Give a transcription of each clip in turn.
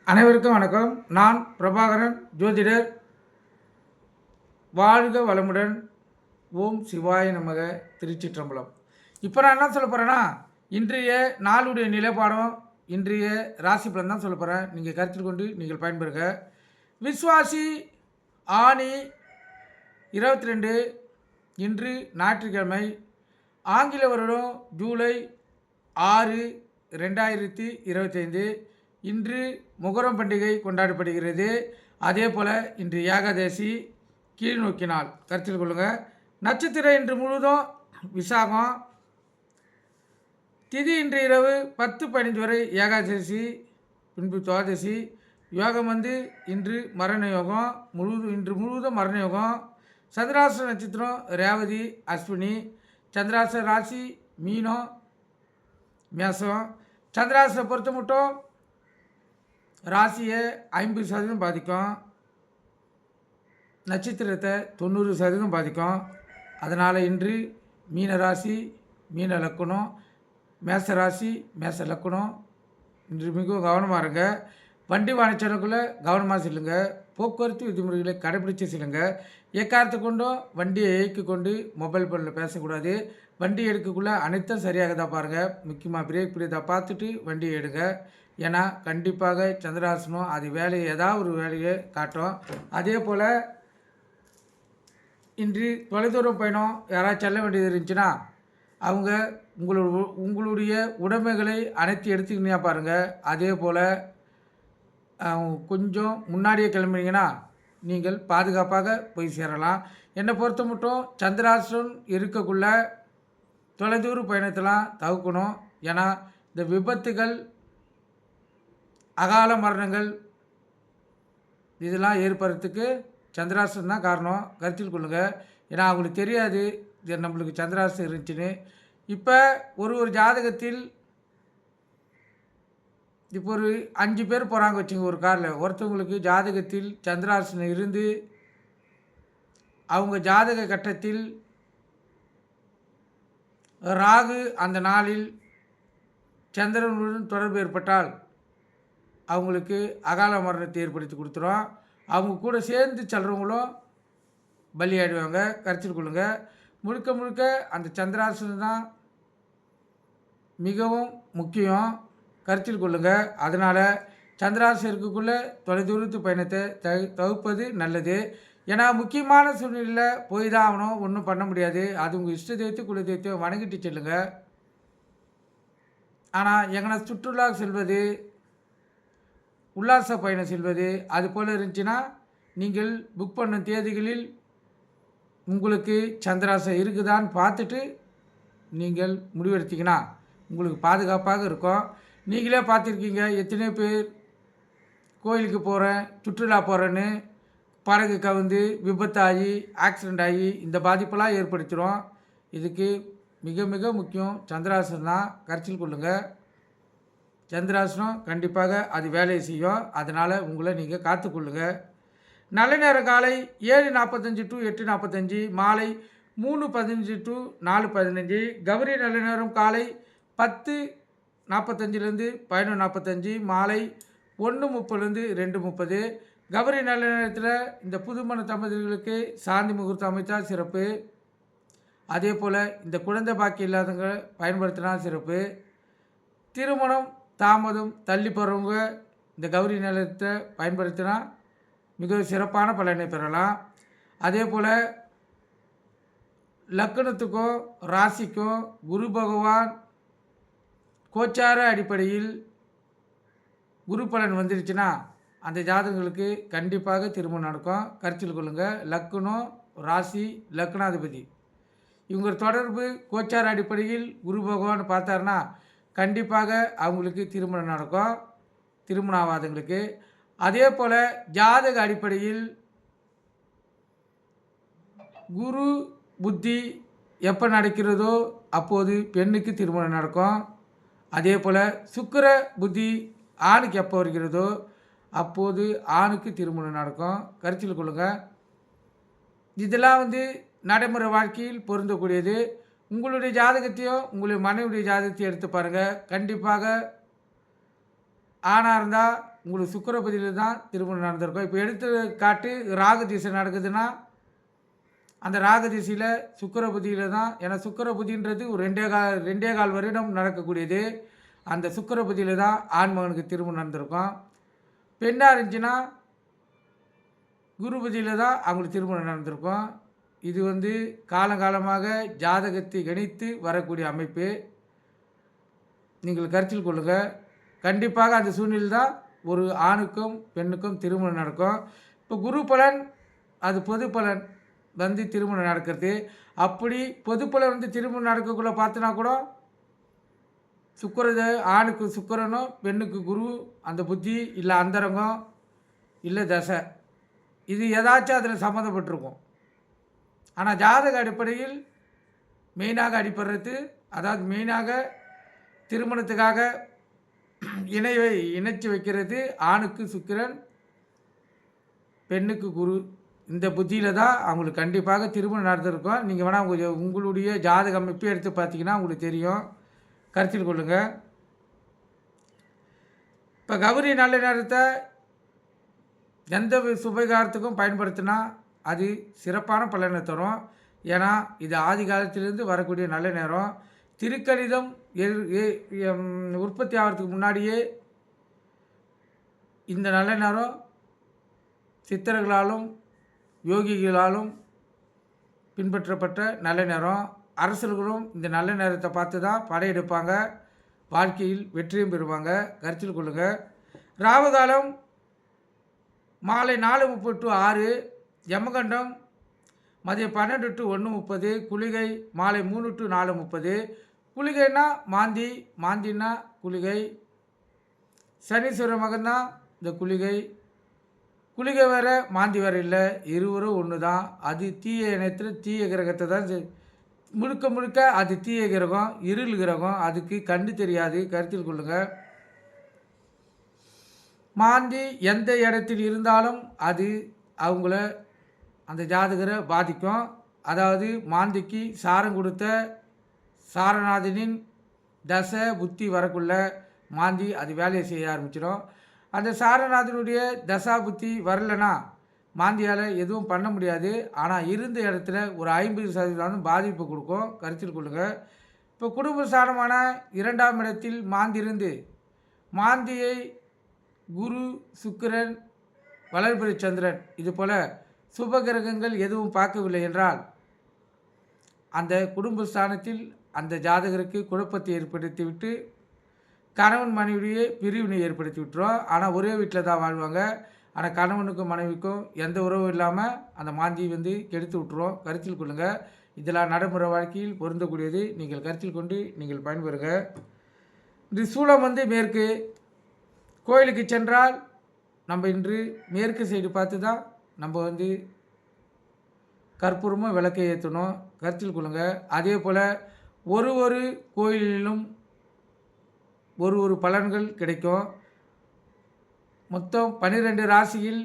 அனைவருக்கும் வணக்கம். நான் பிரபாகரன், ஜோதிடர். வாழ்க வளமுடன். ஓம் சிவாய நமக. திருச்சிற்றம்பலம். இப்போ நான் என்ன சொல்ல போகிறேன்னா, இன்றைய நாளுடைய நிலைப்பாடம், இன்றைய ராசி பலன் தான் சொல்ல போகிறேன். நீங்கள் கருத்தில் கொண்டு நீங்கள் பயன்பெறுங்க. விஸ்வாசி ஆனி 22, இன்று ஞாயிற்றுக்கிழமை, ஆங்கில வருடம் ஜூலை 6, 2025. இன்று முகரம் பண்டிகை கொண்டாடப்படுகிறது. அதே போல் இன்று ஏகாதசி, கீழ் நோக்கி நாள். கருத்தில் கொள்ளுங்கள். நட்சத்திரம் இன்று முழுவதும் விசாகம். திதி இன்று இரவு 10:15 வரை ஏகாதசி, பின்பு துவாதசி. யோகம் இன்று மரண யோகம், இன்று முழுவதும் மரண யோகம். சந்திராச நட்சத்திரம் ரேவதி, அஸ்வினி. சந்திராச ராசி மீனம், மேசம். சந்திராசனை பொறுத்த மட்டும் ராசியை 50% பாதிக்கும், நட்சத்திரத்தை 90% பாதிக்கும். அதனால் இன்று மீன ராசி, மீன லக்கணம், மேச ராசி, மேச லக்கணம் இன்று மிகவும் கவனமாக இருங்க. வண்டி வாணிச்சலுக்குள்ளே கவனமாக செல்லுங்க. போக்குவரத்து விதிமுறைகளை கடைபிடித்து செல்லுங்க. எக்காரத்தை கொண்டும் வண்டியை இயக்கி கொண்டு மொபைல் ஃபோனில் பேசக்கூடாது. வண்டி எடுக்கக்குள்ளே அனைத்தும் சரியாக தான் பாருங்கள். முக்கியமாக பிரேக் பிடித்தா பார்த்துட்டு வண்டியை எடுங்க. ஏன்னா கண்டிப்பாக சந்திராசனம் அது வேலையை ஏதாவது ஒரு வேலையை காட்டும். அதே போல் இன்று தொலைதூரம் பயணம் யாராவது செல்ல வேண்டியது இருந்துச்சுன்னா அவங்க உங்களுடைய உடைமைகளை அனைத்து எடுத்துக்கினா பாருங்கள். அதே போல் கொஞ்சம் முன்னாடியே கிளம்புனீங்கன்னா நீங்கள் பாதுகாப்பாக போய் சேரலாம். என்னை பொறுத்த மட்டும் சந்திராசனம் இருக்கக்குள்ள தொலைதூர பயணத்தெல்லாம் தவிர்க்கணும். ஏன்னா இந்த விபத்துகள், அகால மரணங்கள் இதெல்லாம் ஏற்படுறதுக்கு சந்திராசனம் தான் காரணம். கருத்தில் கொள்ளுங்கள். ஏன்னா அவங்களுக்கு தெரியாது இது நம்மளுக்கு சந்திராசனம் இருந்துச்சுன்னு. இப்போ ஒரு ஜாதகத்தில் இப்போ ஒரு 5 பேர் போகிறாங்க வச்சுங்க ஒரு காரில். ஒருத்தவங்களுக்கு ஜாதகத்தில் சந்திராசனம் இருந்து அவங்க ஜாதக கட்டத்தில் ராகு அந்த நாளில் சந்திரனுடன் தொடர்பு ஏற்பட்டால் அவங்களுக்கு அகால மரணத்தை ஏற்படுத்தி கொடுத்துரும். அவங்க கூட சேர்ந்து செல்கிறவங்களும் பலியாடுவாங்க. கருத்தில் கொள்ளுங்கள். முழுக்க முழுக்க அந்த சந்திராசனம் தான் மிகவும் முக்கியம். கருத்தில் கொள்ளுங்கள். அதனால் சந்திராசனம் இருக்கக்குள்ளே தொலைதூரத்து பயணத்தை தவிர்ப்பது நல்லது. ஏன்னா முக்கியமான சூழ்நிலையில் போய் தான் ஆகணும், ஒன்றும் பண்ண முடியாது. அது உங்கள் இஷ்ட தெய்வத்தை குல தெய்வத்தை வணங்கிட்டு செல்லுங்க. ஆனால் எங்கன்னா சுற்றுலா செல்வது, உல்லாச பயணம் செல்வது அது போல் இருந்துச்சுன்னா நீங்கள் புக் பண்ணும் தேதிகளில் உங்களுக்கு சந்திராசம் இருக்குதான்னு பார்த்துட்டு நீங்கள் முடிவெடுத்தீங்கன்னா உங்களுக்கு பாதுகாப்பாக இருக்கும். நீங்களே பார்த்துருக்கீங்க, எத்தனையோ பேர் கோயிலுக்கு போகிறேன், சுற்றுலா போகிறேன்னு படகு கவுந்து விபத்தாகி ஆக்சிடெண்ட் ஆகி இந்த பாதிப்பெல்லாம் ஏற்படுத்திடும். இதுக்கு மிக மிக முக்கியம் சந்திராசனம் தான். கருத்தில் கொள்ளுங்கள். சந்திராசனம் கண்டிப்பாக அது வேலையை செய்யும். அதனால் உங்களை நீங்கள் காத்துக்கொள்ளுங்கள். நல்ல நேரம் காலை 7:45 to 8:45, மாலை 3:15 to 4:15. கௌரி நல்ல நேரம் காலை 10:45 11:45, மாலை 1:30 2:30. கௌரி நல்ல நேரத்தில் இந்த புதுமண தம்பதிகளுக்கு சாந்தி முகூர்த்தம் அமைத்தால் சிறப்பு. அதே போல் இந்த குழந்தை பாக்கி இல்லாதவங்க பயன்படுத்தினா சிறப்பு. திருமணம் தாமதம் தள்ளி போகிறவங்க இந்த கௌரி நேரத்தை பயன்படுத்தினா மிக சிறப்பான பலனை பெறலாம். அதே போல் லக்கணத்துக்கும் ராசிக்கும் குரு பகவான் கோச்சார அடிப்படையில் குரு பலன் வந்துருச்சுன்னா அந்த ஜாதகங்களுக்கு கண்டிப்பாக திருமணம் நடக்கும். கருத்தில் கொள்ளுங்கள். லக்கணம், ராசி, லக்னாதிபதி இவங்க தொடர்பு கோச்சார அடிப்படையில் குரு பகவான் பார்த்தாருன்னா கண்டிப்பாக அவங்களுக்கு திருமணம் நடக்கும், திருமணம் ஆகாதவங்களுக்கு. அதே போல் ஜாதக அடிப்படையில் குரு புத்தி எப்போ நடக்கிறதோ அப்போது பெண்ணுக்கு திருமணம் நடக்கும். அதே போல் சுக்கிர புத்தி ஆணுக்கு எப்போ வருகிறதோ அப்போது ஆணுக்கு திருமணம் நடக்கும். கருத்தில் கொள்ளுங்கள். இதெல்லாம் நடைமுறை வாழ்க்கையில் பொருந்தக்கூடியது. உங்களுடைய ஜாதகத்தையும் உங்களுடைய மனைவியுடைய ஜாதகத்தையும் எடுத்து பாருங்கள். கண்டிப்பாக ஆணாக இருந்தால் உங்களுக்கு சுக்கிரபதியில் தான் திருமணம் நடந்திருக்கும். இப்போ எடுத்துக்காட்டு ராகு திசை நடக்குதுன்னா அந்த ராகு திசையில் சுக்கிரபதியில் தான், ஏன்னா சுக்கிரபதின்றது ஒரு 2.25 வருடம் நடக்கக்கூடியது. அந்த சுக்கிரபதியில் தான் ஆண்மகனுக்கு திருமணம் நடந்திருக்கும். பெண்ணாக இருந்துச்சுன்னா குருபதியில் தான் அவங்களுக்கு திருமணம் நடந்திருக்கும். இது காலங்காலமாக ஜாதகத்தை கணித்து வரக்கூடிய அமைப்பு. நீங்கள் கருத்தில் கொள்ளுங்கள். கண்டிப்பாக அந்த சூழ்நிலை தான் ஒரு ஆணுக்கும் பெண்ணுக்கும் திருமணம் நடக்கும். இப்போ குரு பலன் அது பொது பலன் திருமணம் நடக்கிறது. அப்படி பொது பலன் திருமணம் நடக்கக்குள்ள பார்த்தனா கூட ஆணுக்கு சுக்கிரனும் பெண்ணுக்கு குரு, அந்த புத்தி இல்லை அந்தரங்கம் இல்லை தசை, இது ஏதாச்சும் அதில் சம்மந்தப்பட்டிருக்கும். ஆனால் ஜாதக அடிப்படையில் மெயினாக அடிப்படுறது, அதாவது மெயினாக திருமணத்துக்காக இணைச்சி வைக்கிறது ஆணுக்கு சுக்கிரன், பெண்ணுக்கு குரு. இந்த புத்தியில் தான் அவங்களுக்கு கண்டிப்பாக திருமணம் நடந்திருக்கும். நீங்கள் வேணால் உங்களுடைய ஜாதக அமைப்பை எடுத்து பார்த்தீங்கன்னா உங்களுக்கு தெரியும். கருத்தில் கொள்ளுங்கள். இப்போ கௌரி நல்ல நேரத்தை எந்த சுபகாரத்துக்கும் பயன்படுத்தினா அது சிறப்பான பலனை தரும். ஏன்னா இது ஆதி காலத்திலிருந்து வரக்கூடிய நல்ல நேரம். திருக்கணிதம் உற்பத்தி ஆகிறதுக்கு முன்னாடியே இந்த நல்ல நேரம் சித்தர்களாலும் யோகிகளாலும் பின்பற்றப்பட்ட நல்ல நேரம். அரசர்களும் இந்த நல்ல நேரத்தை பார்த்து தான் படையெடுப்பாங்க, வாழ்க்கையில் வெற்றியும் பெறுவாங்க. கருத்தில் கொள்ளுங்கள். ராவுகாலம் மாலை 4:30 to 6, யமகண்டம் மதியம் 12 to 1:30, குளிகை மாலை 3 to 4:30. குளிகைன்னா மாந்தின்னா குளிகை, சனீஸ்வர மகன்தான் இந்த குளிகை. குளிகை வேறு மாந்தி வேறு இல்லை, இருவரும் ஒன்று தான். அது தீய இனத்தில் தீய கிரகத்தை தான் முழுக்க அது தீய கிரகம், இருள் கிரகம், அதுக்கு கண்டு தெரியாது. கருத்தில் கொள்ளுங்கள். மாந்தி எந்த இடத்தில் இருந்தாலும் அது அவங்கள அந்த ஜாதகரை பாதிக்கும். அதாவது மாந்திக்கு சாரம் கொடுத்த சாரநாதனின் தசை புத்தி வரக்குள்ள மாந்தி அது வேலையை செய்ய ஆரம்பிச்சிடும். அந்த சாரநாதனுடைய தசா புத்தி வரலைன்னா மாந்தியால் எதுவும் பண்ண முடியாது. ஆனால் இருந்த இடத்துல ஒரு 50% பாதிப்பு கொடுக்கும். கருத்தில் கொள்ளுங்கள். இப்போ குடும்ப சாரமான 2ஆம் இடத்தில் மாந்தி இருந்து மாந்தியை குரு, சுக்கிரன், வளர்பிறை சந்திரன் இது போல் சுபகிரகங்கள் எதுவும் பார்க்கவில்லை என்றால் அந்த குடும்பஸ்தானத்தில் அந்த ஜாதகருக்கு குழப்பத்தை ஏற்படுத்திவிட்டு கணவன் மனைவியே பிரிவினை ஏற்படுத்தி விட்டுரும். ஆனால் ஒரே வீட்டில் தான் வாழ்வாங்க. ஆனால் கணவனுக்கும் மனைவிக்கும் எந்த உறவும் இல்லாமல் அந்த மாந்தி கெடுத்து விட்டுரும். கருத்தில் கொள்ளுங்கள். இதெல்லாம் நடைமுறை வாழ்க்கையில் பொருந்தக்கூடியது. நீங்கள் கருத்தில் கொண்டு நீங்கள் பயன்பெறுங்க. இந்த சூளம் மேற்கு. கோயிலுக்கு சென்றால் நம்ம இன்று மேற்கு சைடு பார்த்து தான் நம்ம கற்பூரமும் விளக்கை ஏற்றணும். கருத்தில் கொள்ளுங்கள். அதே போல் ஒரு கோயிலிலும் ஒரு பலன்கள் கிடைக்கும். மொத்தம் 12 ராசியில்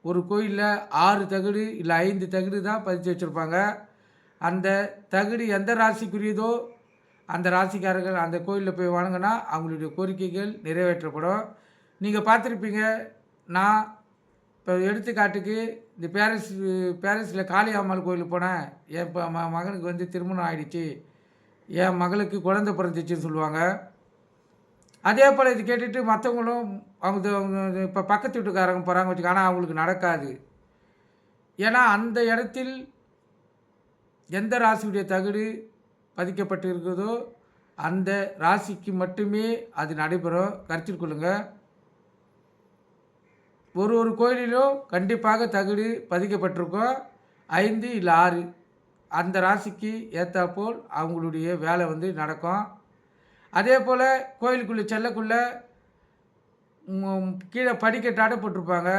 ஒரு கோயிலில் 6 தகடு இல்லை 5 தகடு தான் பதித்து வச்சுருப்பாங்க. அந்த தகடு எந்த ராசிக்குரியதோ அந்த ராசிக்காரர்கள் அந்த கோயிலில் போய் வணங்கினா அவங்களுடைய கோரிக்கைகள் நிறைவேற்றப்படும். நீங்கள் பார்த்துருப்பீங்க. நான் இப்போ எடுத்துக்காட்டுக்கு இந்த பாரிஸில் காளியம்மாள் கோயிலுக்கு போனேன். என் மகனுக்கு திருமணம் ஆகிடுச்சு, என் மகளுக்கு குழந்தை பிறந்துச்சுன்னு சொல்லுவாங்க. அதே போல் இது கேட்டுட்டு மற்றவங்களும் அவங்க இப்போ பக்கத்து வீட்டுக்காரங்க போகிறாங்க வச்சுக்க, ஆனால் அவங்களுக்கு நடக்காது. ஏன்னா அந்த இடத்தில் எந்த ராசியுடைய தகடு பதிக்கப்பட்டு இருக்குதோ அந்த ராசிக்கு மட்டுமே அது நடைபெறும். கருத்தில் கொள்ளுங்கள். ஒரு கோயிலிலும் கண்டிப்பாக தகடு பதிக்கப்பட்டிருக்கும். 5 இல்லை 6 அந்த ராசிக்கு ஏற்றாப்போல் அவங்களுடைய வேலை நடக்கும். அதே போல் கோயிலுக்குள்ளே செல்லக்குள்ளே கீழே படிக்கட்டாட போட்டிருப்பாங்க.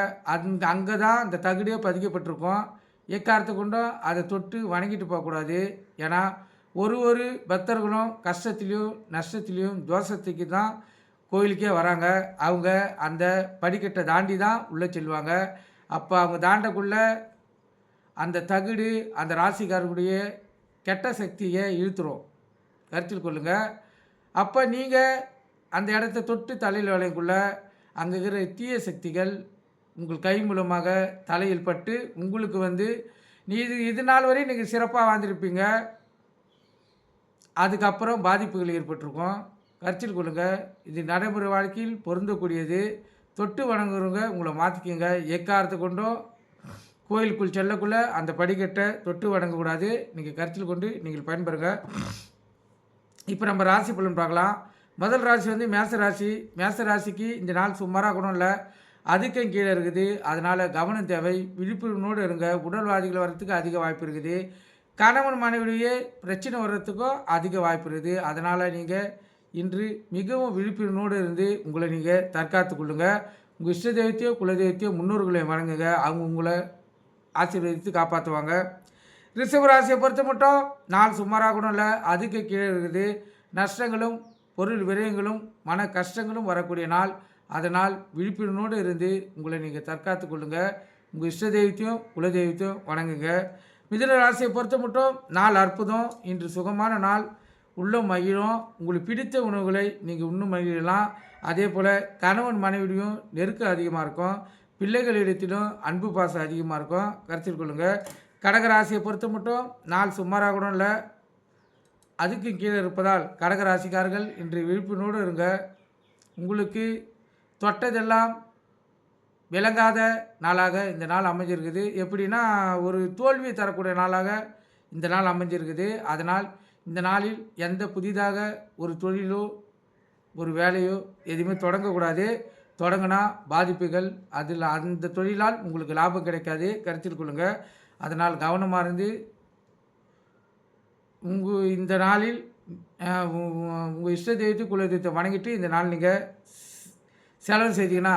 அங்கே தான் அந்த தகுடியே பதிக்கப்பட்டிருக்கும். எக்காரத்தை கொண்டும் அதை தொட்டு வணங்கிட்டு போகக்கூடாது. ஏன்னா ஒரு பக்தர்களும் கஷ்டத்துலேயும் நஷ்டத்துலேயும் தோஷத்துக்கு தான் கோயிலுக்கே வராங்க. அவங்க அந்த படிக்கட்டை தாண்டி தான் உள்ளே செல்வாங்க. அப்போ அவங்க தாண்டக்குள்ளே அந்த தகுடு அந்த ராசிக்காரர்களுடைய கெட்ட சக்தியை இழுத்துரும். கருத்தில் கொள்ளுங்கள். அப்போ நீங்கள் அந்த இடத்த தொட்டு தலையில் வளையக்குள்ள அங்கே இருக்கிற தீய சக்திகள் உங்கள் கை மூலமாக தலையில் பட்டு உங்களுக்கு இது நாள் வரை நீங்கள் சிறப்பாக வாழ்ந்திருப்பீங்க. அதுக்கப்புறம் பாதிப்புகள் ஏற்பட்டிருக்கும். கருத்தில் கொள்ளுங்கள். இது நடைமுறை வாழ்க்கையில் பொருந்தக்கூடியது. தொட்டு வணங்குறவங்க உங்களை மாற்றிக்கிங்க. எக்காரத்தை கொண்டும் கோயிலுக்குள் செல்லக்குள்ளே அந்த படிக்கட்டை தொட்டு வணங்கக்கூடாது. நீங்கள் கருத்தில் கொண்டு நீங்கள் பயன்பெறுங்க. இப்போ நம்ம ராசி பலன் பார்க்கலாம். முதல் ராசி மேச ராசி. மேச ராசிக்கு இந்த நாள் சுமாராக கூட இல்லை, அதுக்கும் கீழே இருக்குது. அதனால் கவனம் தேவை. விழிப்புணர்வோடு இருங்க. உடல்வாதிகள் வர்றதுக்கு அதிக வாய்ப்பு இருக்குது. கணவன் மனைவியே பிரச்சனை வர்றதுக்கும் அதிக வாய்ப்பு இருக்குது. அதனால் நீங்கள் இன்று மிகவும் விழிப்புணர்வோடு இருந்து உங்களை நீங்கள் தற்காத்து கொள்ளுங்கள். உங்கள் இஷ்ட தெய்வத்தையோ குலதெய்வத்தையோ முன்னோர்களையும் வணங்குங்க. அவங்க உங்களை ஆசீர்வதித்து காப்பாற்றுவாங்க. ரிஷபராசியை பொறுத்த மட்டும் நாள் சுமாராக கூட இல்லை, அதுக்கு கீழே இருக்குது. நஷ்டங்களும் பொருள் விரயங்களும் மன கஷ்டங்களும் வரக்கூடிய நாள். அதனால் விழிப்புணர்வோடு இருந்து உங்களை நீங்கள் தற்காத்து கொள்ளுங்கள். உங்கள் இஷ்ட தெய்வத்தையும் குலதெய்வத்தையும் வணங்குங்க. மிதுன ராசியை பொறுத்த மட்டும் நாள் அற்புதம். இன்று சுகமான நாள். உள்ளம் மகிழும். உங்களுக்கு பிடித்த உணவுகளை நீங்கள் இன்னும் மகிழலாம். அதே போல் கணவன் மனைவியும் நெருக்கம் அதிகமாக இருக்கும். பிள்ளைகளிடத்திலும் அன்பு பாசம் அதிகமாக இருக்கும். கருத்தில் கொள்ளுங்கள். கடகராசியை பொறுத்த மட்டும் நாள் சுமாராக கூட இல்லை, அதுக்கு கீழே இருப்பதால் கடகராசிக்காரர்கள் இன்று விழிப்புணர்வோடு இருங்க. உங்களுக்கு தொட்டதெல்லாம் விளங்காத நாளாக இந்த நாள் அமைஞ்சிருக்குது. எப்படின்னா ஒரு தோல்வி தரக்கூடிய நாளாக இந்த நாள் அமைஞ்சிருக்குது. அதனால் இந்த நாளில் எந்த புதிதாக ஒரு தொழிலோ ஒரு வேலையோ எதுவுமே தொடங்கக்கூடாது. தொடங்கினா பாதிப்புகள், அதில் அந்த தொழிலால் உங்களுக்கு லாபம் கிடைக்காது. கருத்தில் கொள்ளுங்கள். அதனால் கவனமாக இருந்து இந்த நாளில் உங்கள் இஷ்ட தெய்வத்தை குலதெய்வத்தை வணங்கிட்டு இந்த நாள் நீங்கள் செலவு செய்தீங்கன்னா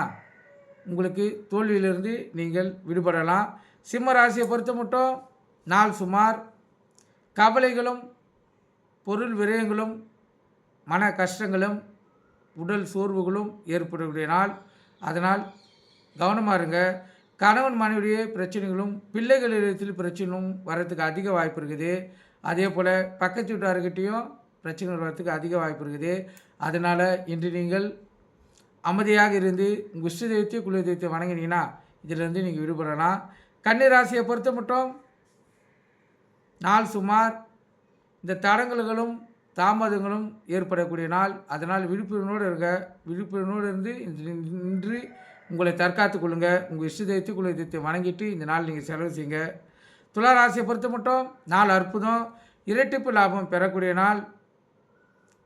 உங்களுக்கு தோல்வியிலிருந்து நீங்கள் விடுபடலாம். சிம்ம ராசியை பொறுத்த மட்டும் நாள் சுமார். கவலைகளும் பொருள் விரயங்களும் மன கஷ்டங்களும் உடல் சோர்வுகளும் ஏற்படக்கூடிய நாள். அதனால் கவனமாக இருங்க. கணவன் மனைவியே பிரச்சனைகளும் பிள்ளைகளிடத்தில் பிரச்சனையும் வர்றதுக்கு அதிக வாய்ப்பு இருக்குது. அதே போல் பக்கத்து வீட்டார்கிட்டையும் பிரச்சனைகள் வர்றதுக்கு அதிக வாய்ப்பு இருக்குது. அதனால் இன்று நீங்கள் அமைதியாக இருந்து உங்கள் இஷ்ட தெய்வத்தையும் குல தெய்வத்தை வணங்கினீங்கன்னா இதிலிருந்து நீங்கள் விடுபடலாம். கன்னி ராசியை பொறுத்த மட்டும் நாள் சுமார். இந்த தடங்கல்களும் தாமதங்களும் ஏற்படக்கூடிய நாள். அதனால் விழிப்புணர்வோடு இருங்க. விழிப்புணர்வோடு இருந்து இன்று உங்களை தற்காத்து கொள்ளுங்கள். உங்கள் இஷ்ட தெய்வத்தை குல தெய்வத்தை வணங்கிட்டு இந்த நாள் நீங்கள் செலவு செய்யுங்க. துலா ராசியை பொறுத்த மட்டும் நாள் அற்புதம். இரட்டிப்பு லாபம் பெறக்கூடிய நாள்.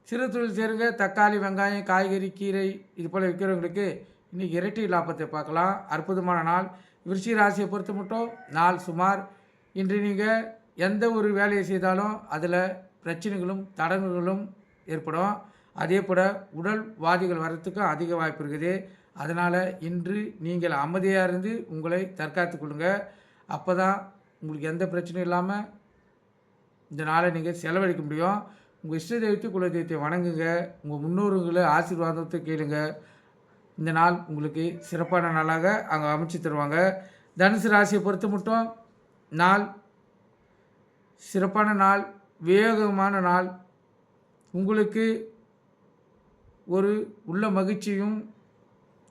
சிறு தொழில் சேருங்க. தக்காளி, வெங்காயம், காய்கறி, கீரை இது போல் விற்கிறவங்களுக்கு இன்றைக்கி இரட்டி லாபத்தை பார்க்கலாம். அற்புதமான நாள். விருச்சிக ராசியை பொறுத்த மட்டும் நாள் சுமார். இன்று நீங்கள் எந்த ஒரு வேலையை செய்தாலும் அதில் பிரச்சனைகளும் தடங்குகளும் ஏற்படும். அதே போல் உடல் வாதிகள் வர்றதுக்கும் அதிக வாய்ப்பு இருக்குது. அதனால் இன்று நீங்கள் அமைதியாக இருந்து உங்களை தற்காத்து கொள்ளுங்கள். அப்போ தான் உங்களுக்கு எந்த பிரச்சனையும் இல்லாமல் இந்த நாளை நீங்கள் செலவழிக்க முடியும். உங்கள் இஷ்ட தெய்வத்தை குல தெய்வத்தை வணங்குங்க. உங்கள் முன்னோர்களை ஆசீர்வாதத்தை கேளுங்க. இந்த நாள் உங்களுக்கு சிறப்பான நாளாக அங்கே அமைச்சு தருவாங்க. தனுசு ராசியை பொறுத்த மட்டும் நாள் சிறப்பான நாள், வேகமான நாள். உங்களுக்கு ஒரு உள்ள மகிழ்ச்சியும்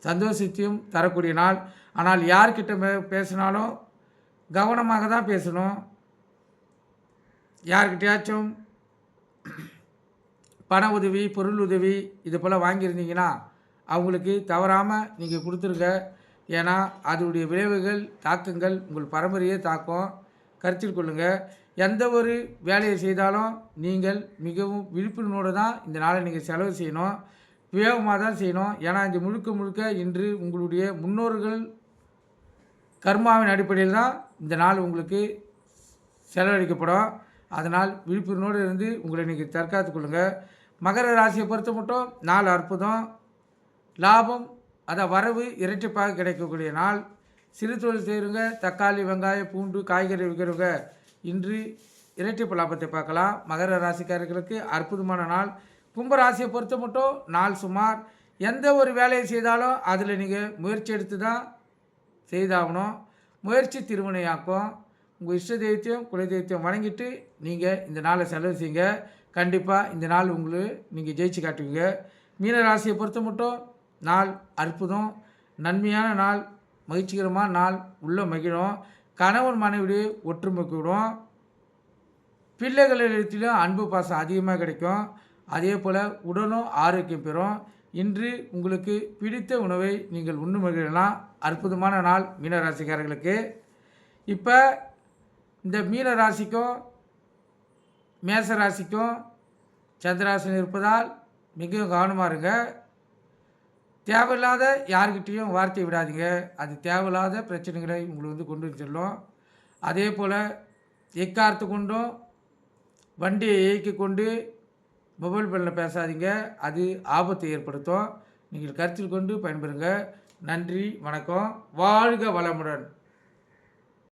சந்தோஷத்தையும் தரக்கூடிய நாள். ஆனால் யார்கிட்ட பேசினாலும் கவனமாக தான் பேசணும். யார்கிட்டையாச்சும் பண உதவி, பொருள் உதவி இது போல் வாங்கியிருந்தீங்கன்னா அவங்களுக்கு தவறாமல் நீங்கள் கொடுத்துருங்க. ஏன்னா அதனுடைய விளைவுகள், தாக்கங்கள் உங்கள் பரம்பரையே தாக்கும். கருத்தில் கொள்ளுங்கள். எந்த ஒரு வேலையை செய்தாலும் நீங்கள் மிகவும் விழிப்புணர்வோடு தான் இந்த நாளை நீங்கள் செலவு செய்யணும். வேகமாக தான் செய்யணும். ஏன்னா இந்த முழுக்க இன்று உங்களுடைய முன்னோர்கள் கர்மாவின் அடிப்படையில் தான் இந்த நாள் உங்களுக்கு செலவழிக்கப்படும். அதனால் விழிப்புணர்வோடு இருந்து உங்களை நீங்கள் தற்காத்து கொள்ளுங்கள். மகர ராசியை பொறுத்த மட்டும் நாள் அற்புதம். லாபம் வரவு இரட்டிப்பாக கிடைக்கக்கூடிய நாள். சிறு தொழில் செய்கிறவங்க, தக்காளி, வெங்காயம், பூண்டு, காய்கறி விற்கிறவங்க இன்று இரட்டிப்பு லாபத்தை பார்க்கலாம். மகர ராசிக்காரர்களுக்கு அற்புதமான நாள். கும்ப ராசியை பொறுத்த மட்டும் நாள் சுமார். எந்த ஒரு வேலையை செய்தாலும் அதில் நீங்கள் முயற்சி எடுத்து தான் செய்தாகணும். முயற்சி திருவினையாக்கும். உங்கள் இஷ்ட தெய்வத்தையும் குல தெய்வத்தையும் வணங்கிட்டு நீங்கள் இந்த நாளை செலவு செய்யுங்க. கண்டிப்பாக இந்த நாள் உங்களுக்கு நீங்கள் ஜெயிச்சு காட்டுவீங்க. மீன ராசியை பொறுத்த மட்டும் நாள் அற்புதம், நன்மையான நாள், மகிழ்ச்சிகரமான நாள், உள்ள மகிழும். கணவன் மனைவியுடைய ஒற்றுமை கூடும். பிள்ளைகளிடத்திலும் அன்பு பாசம் அதிகமாக கிடைக்கும். அதே போல் உடலும் ஆரோக்கியம் பெறும். இன்று உங்களுக்கு பிடித்த உணவை நீங்கள் உண்ணு மகிழலாம். அற்புதமான நாள் மீனராசிக்காரர்களுக்கு. இப்போ இந்த மீனராசிக்கும் மேசராசிக்கும் சந்திராசனம் இருப்பதால் மிகவும் கவனமாக இருங்க. தேவையில்லாத யார்கிட்டையும் வார்த்தை விடாதீங்க. அது தேவையில்லாத பிரச்சனைகளை உங்களை கொண்டு செல்லும். அதே போல் எக்காரத்து கொண்டும் வண்டியை இயக்கி கொண்டு மொபைல் ஃபோனில் பேசாதீங்க. அது ஆபத்தை ஏற்படுத்தும். நீங்கள் கருத்தில் கொண்டு பயன்பெறுங்க. நன்றி, வணக்கம். வாழ்க வளமுடன்.